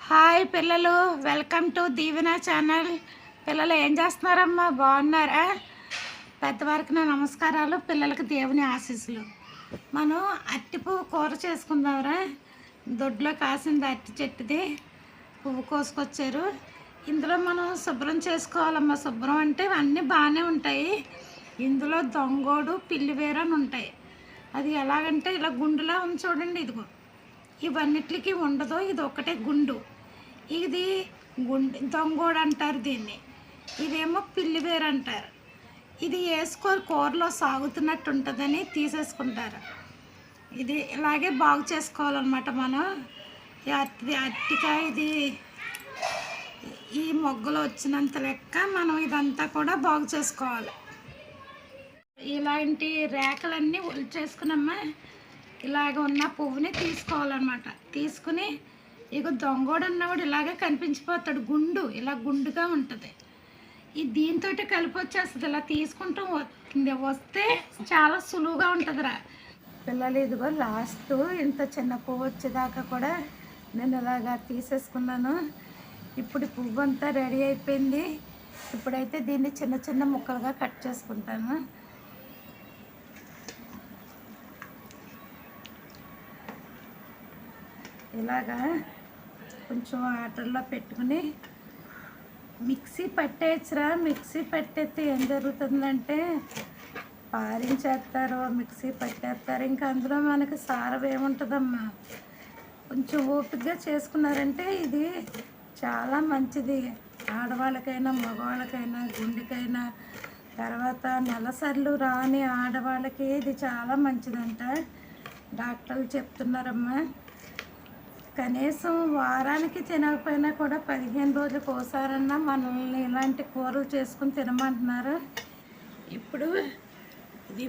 Hi పిల్లలు, welcome to Deevena channel. పిల్లలు ఏం చేస్తున్నారమ్మా? బాగున్నారా? పెద్దవారికి నా నమస్కారాలు, పిల్లలకి దేవుని ఆశీస్సులు. మనం అరటి పువ్వు కూర చేసుకుందాంరా. దొడ్లో కాసింది అరటి చెట్టుది, పువ్వు కోసుకొచ్చారు. ఇందులో మనం శుభ్రం చేసుకోవాలమ్మా. శుభ్రం అంటే అన్నీ బాగానే ఉంటాయి. ఇందులో దొంగోడు పిల్లివేరు అని ఉంటాయి. అది ఎలాగంటే ఇలా గుండులా ఉంది చూడండి. ఇదిగో ఇవన్నిటికి ఉండదు, ఇది ఒకటే గుండు. ఇది దొంగోడు అంటారు దీన్ని. ఇదేమో పిల్లివేరు అంటారు. ఇది వేసుకొని కూరలో సాగుతున్నట్టు ఉంటుందని తీసేసుకుంటారు. ఇది ఇలాగే బాగు చేసుకోవాలన్నమాట. మనం అరటికాయ ఇది ఈ మొగ్గలు వచ్చినంత లెక్క మనం ఇదంతా కూడా బాగు చేసుకోవాలి. ఇలాంటి రేఖలన్నీ ఒలిచేసుకున్నమ్మా ఇలాగ ఉన్న పువ్వుని తీసుకోవాలన్నమాట. తీసుకుని ఇక దొంగోడు అన్నవాడు ఇలాగే కనిపించిపోతాడు. గుండు ఇలా గుండుగా ఉంటుంది. ఇది దీంతో కలిపి వచ్చేస్తుంది. ఇలా తీసుకుంటూ వస్తే చాలా సులువుగా ఉంటుందిరా పిల్లలు. ఇదిగో లాస్ట్ ఇంత చిన్న పువ్వు వచ్చేదాకా కూడా నేను ఇలాగా తీసేసుకున్నాను. ఇప్పుడు పువ్వు అంతా రెడీ అయిపోయింది. ఇప్పుడైతే దీన్ని చిన్న చిన్న ముక్కలుగా కట్ చేసుకుంటాను. ఇలాగా కొంచెం వాటర్లో పెట్టుకుని మిక్సీ పట్టేయచ్చురా. మిక్సీ పట్టేస్తే ఏం జరుగుతుందంటే పారించేస్తారు, మిక్సీ పట్టేస్తారు. ఇంకా అందులో మనకి సారం ఏముంటుందమ్మా. కొంచెం ఓపికగా చేసుకున్నారంటే ఇది చాలా మంచిది. ఆడవాళ్ళకైనా మగవాళ్ళకైనా గుండెకైనా తర్వాత నెలసర్లు రాని ఆడవాళ్ళకి ఇది చాలా మంచిదంట. డాక్టర్లు చెప్తున్నారమ్మా. కనీసం వారానికి తినకపోయినా కూడా 15 రోజులకు ఒకసారన్నా మనల్ని ఇలాంటి కూరలు చేసుకుని తినమంటున్నారు. ఇప్పుడు ఇది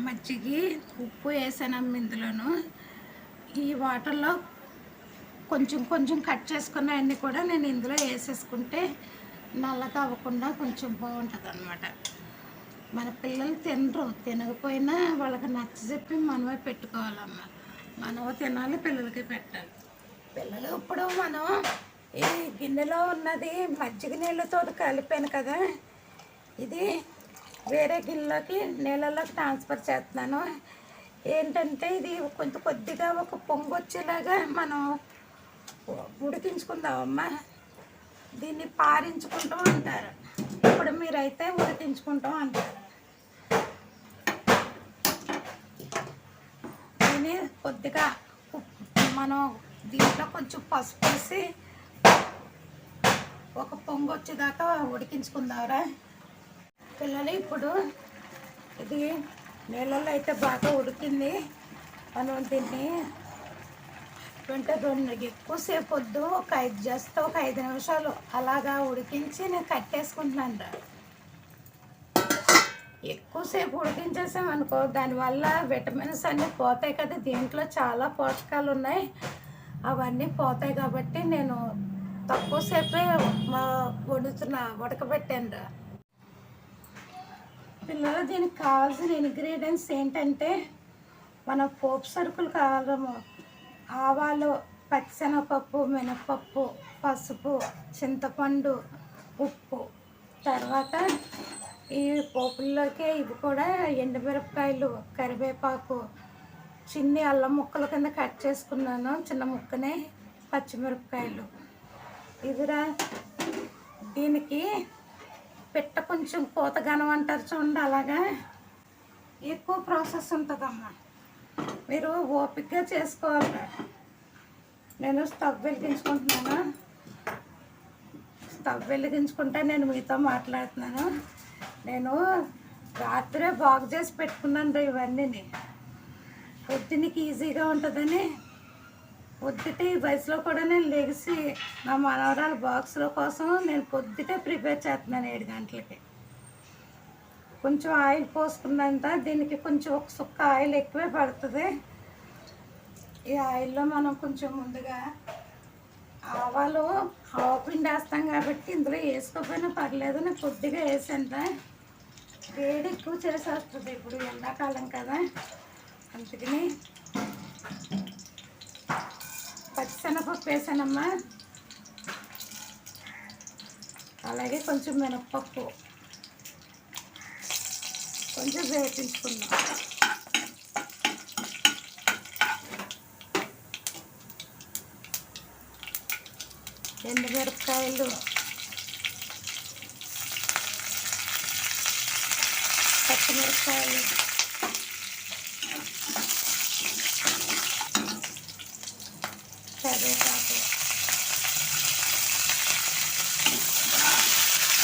మజ్జిగి ఉప్పు వేసానమ్మ ఇందులోను. ఈ వాటర్లో కొంచెం కొంచెం కట్ చేసుకున్న అన్నీ కూడా నేను ఇందులో వేసేసుకుంటే నల్లగా అవ్వకుండా కొంచెం బాగుంటుంది అన్నమాట. మన పిల్లలు తినకపోయినా వాళ్ళకి నచ్చజెప్పి మనమే పెట్టుకోవాలమ్మా. మనం తినాలి, పిల్లలకి పెట్టాలి. పిల్లలు ఇప్పుడు మనం ఈ గిన్నెలో ఉన్నది మజ్జిగ నీళ్ళతో కలిపాను కదా, ఇది వేరే గిన్నెలోకి నీళ్ళలోకి ట్రాన్స్ఫర్ చేస్తున్నాను. ఏంటంటే ఇది కొంచెం కొద్దిగా ఒక పొంగు వచ్చేలాగా మనం ఉడికించుకుందామమ్మా. దీన్ని పారించుకుంటాం అంటారు. ఇప్పుడు మీరైతే ఉడికించుకుంటాం అంటారు. కొద్దిగా మనం దీంట్లో కొంచెం పసుపు వేసి ఒక పొంగు వచ్చేదాకా ఉడికించుకుందాంరా పిల్లలు. ఇప్పుడు ఇది నీళ్ళల్లో అయితే బాగా ఉడికింది. మనం దీన్ని ఎక్కువసేపు వద్దు, ఒక 5 నిమిషాలు అలాగా ఉడికించి నేను కట్టేసుకుంటున్నాను రా. ఎక్కువసేపు ఉడికించేసామనుకో దానివల్ల విటమిన్స్ అన్నీ పోతాయి కదా. దీంట్లో చాలా పోషకాలు ఉన్నాయి, అవన్నీ పోతాయి. కాబట్టి నేను తక్కువసేపే ఉడకబెట్టాను. పిల్లలు దీనికి కావాల్సిన ఇంగ్రీడియంట్స్ ఏంటంటే మన పోపు సరుకులు కావాలము. ఆవాలు, పచ్చిశనగపప్పు, మినపప్పు, పసుపు, చింతపండు, ఉప్పు. తర్వాత ఈ పోపుల్లోకి ఇవి కూడా ఎండుమిరపకాయలు, కరివేపాకు, చిన్ని అల్లం ముక్కల కింద కట్ చేసుకున్నాను, చిన్న ముక్కనే పచ్చిమిరపకాయలు. ఇదిరా దీనికి పిట్ట కొంచెం పూతగానం అంటారు చూడండి, అలాగా ఎక్కువ ప్రాసెస్ ఉంటుందమ్మా. మీరు ఓపికగా చేసుకోవాలి. నేను స్టవ్ వెలిగించుకుంటున్నాను. స్టవ్ వెలిగించుకుంటే నేను మీతో మాట్లాడుతున్నాను. నేను రాత్రే బాగు చేసి పెట్టుకున్నాను ఇవన్నీ. పొద్దున్నకి ఈజీగా ఉంటుందని పొద్దుటే ఈ వయసులో కూడా నేను లెగిసి నా మనవరాల బాక్సుల కోసం నేను పొద్దుటే ప్రిపేర్ చేస్తున్నాను 7 గంటలకి. కొంచెం ఆయిల్ పోసుకున్నంత దీనికి కొంచెం ఒక సుక్క ఆయిల్ ఎక్కువే పడుతుంది. ఈ ఆయిల్లో మనం కొంచెం ముందుగా ఆవాలు, ఆవపిండి వేస్తాం కాబట్టి ఇందులో వేసుకోకపోయినా పర్లేదు. నేను కొద్దిగా వేసాను. వేడి ఎక్కువ చేసేస్తుంది ఇప్పుడు ఎండాకాలం కదా, అందుకని పచ్చిశనగపప్పు వేసానమ్మా, అలాగే కొంచెం మినప్పప్పు కొంచెం వేపించుకుందాం. ఎండుమిరపకాయలు, పచ్చిమిరపకాయలు, కరివేపాకు.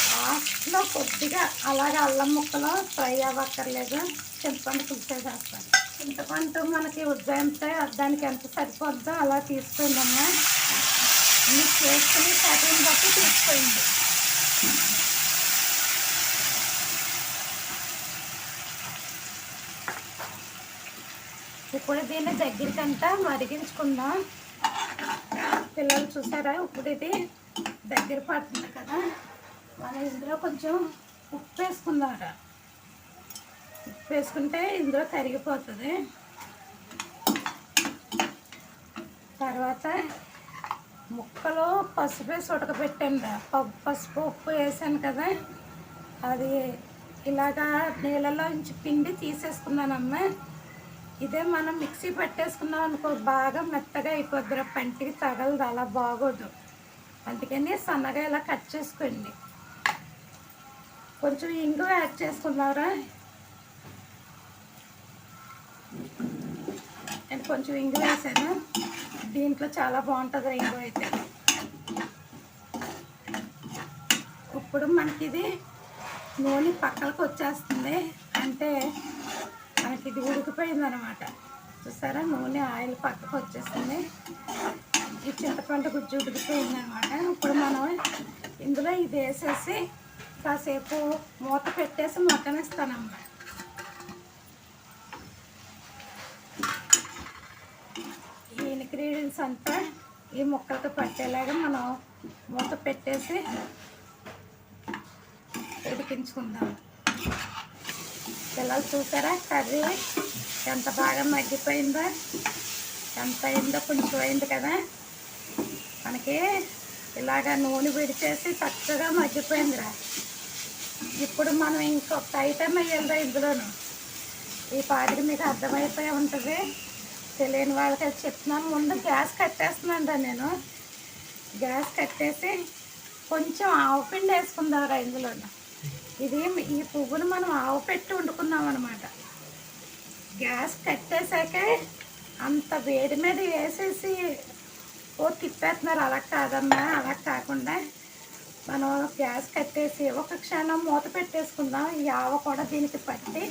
లాస్ట్లో కొద్దిగా అలాగే అల్లం ముక్కలు ఫ్రై అవ్వక్కర్లేదు, చింతపండు పులిసేసేస్తాను. చింతపండు మనకి ఉజ్జాయింతే దానికి ఎంత సరిపోద్దో అలా తీసుకుందమ్మా. మీకు చేసుకుని కటింగ్ బట్టి తీసుకోండి. ఇప్పుడు దీన్ని దగ్గరికంతా మరిగించుకుందాం. పిల్లలు చూసారా, ఇప్పుడు ఇది దగ్గర పడుతుంది కదా, మనం ఇందులో కొంచెం ఉప్పు వేసుకుందాం. ఉప్పు వేసుకుంటే ఇందులో కరిగిపోతుంది. తర్వాత ముక్కలో పసుపు వేసి ఉడకబెట్టాను. పసుపు ఉప్పు వేసాను కదా, అది ఇలాగా నీళ్ళలో నుంచి పిండి తీసేసుకున్నానమ్మా. ఇదే మనం మిక్సీ పట్టేసుకున్నాం అనుకో, బాగా మెత్తగా అయిపోద్ది, పంటికి తగలదు, అలా బాగోదు. అందుకని సన్నగా ఇలా కట్ చేసుకోండి. కొంచెం ఇంగువ యాడ్ చేసుకున్నారా, నేను కొంచెం ఇంగువ వేసాను. దీంట్లో చాలా బాగుంటుంది ఇంగువ అయితే. ఇప్పుడు మనకి ఇది నూనె పక్కలకు వచ్చేస్తుంది, అంటే మనకి ఇది ఉడికిపోయింది అనమాట. చూసారా, నూనె ఆయిల్ పక్కకు వచ్చేస్తుంది. ఈ చింతపండు గుజ్జు ఉడికిపోయింది అనమాట. ఇప్పుడు మనం ఇందులో ఇది వేసేసి కాసేపు మూత పెట్టేసి మగ్గనిస్తానమ్మా. ఈ ఇంగ్రీడియంట్స్ అంతా ఈ ముక్కలతో పట్టేలాగా మనం మూత పెట్టేసి ఉడికించుకుందాం. పిల్లలు చూసారా, కర్రీ ఎంత బాగా మగ్గిపోయిందో, ఎంత అయిందో, కొంచెం అయింది కదా. మనకి ఇలాగ నూనె విడిచేసి చక్కగా మగ్గిపోయిందిరా. ఇప్పుడు మనం ఇంకొక ఐటెం వేయాలిరా ఇందులోను. ఈ పాటికి మీకు అర్థమైపోయి ఉంటుంది, తెలియని వాళ్ళకి అది చెప్తున్నాను. ముందు గ్యాస్ కట్టేస్తున్నాను నేను. గ్యాస్ కట్టేసి కొంచెం ఆవుపిండి వేసుకుందాంరా ఇందులోను. ఇది ఈ పువ్వును మనం ఆవు పెట్టి వండుకున్నాం అనమాట. గ్యాస్ కట్టేసాక అంత వేడి మీద వేసేసి తిప్పేస్తున్నారు, అలా కాదమ్మా. అలా కాకుండా మనం గ్యాస్ కట్టేసి ఒక క్షణం మూత పెట్టేసుకుందాం. ఈ ఆవ కూడా దీనికి పట్టి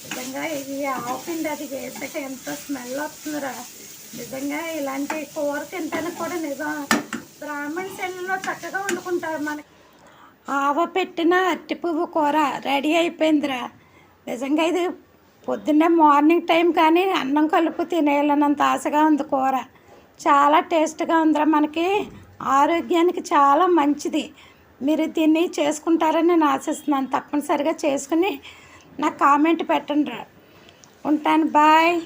నిజంగా ఈ ఆవు పిండి అది వేసాక ఎంతో స్మెల్ వస్తుందిరా. నిజంగా ఇలాంటి కూర తింటానికి కూడా నిజం బ్రాహ్మణ శైలిలో చక్కగా వండుకుంటారు. మనకి ఆవ పెట్టిన అరటి పువ్వు కూర రెడీ అయిపోయిందిరా. నిజంగా ఇది పొద్దున్నే మార్నింగ్ టైం కానీ అన్నం కలుపు తినేయాలన్నంత ఆశగా ఉంది కూర. చాలా టేస్ట్గా ఉందిరా, మనకి ఆరోగ్యానికి చాలా మంచిది. మీరు దీన్ని చేసుకుంటారని నేను ఆశిస్తున్నాను. తప్పనిసరిగా చేసుకుని నాకు కామెంట్ పెట్టండి రా. ఉంటాను, బాయ్.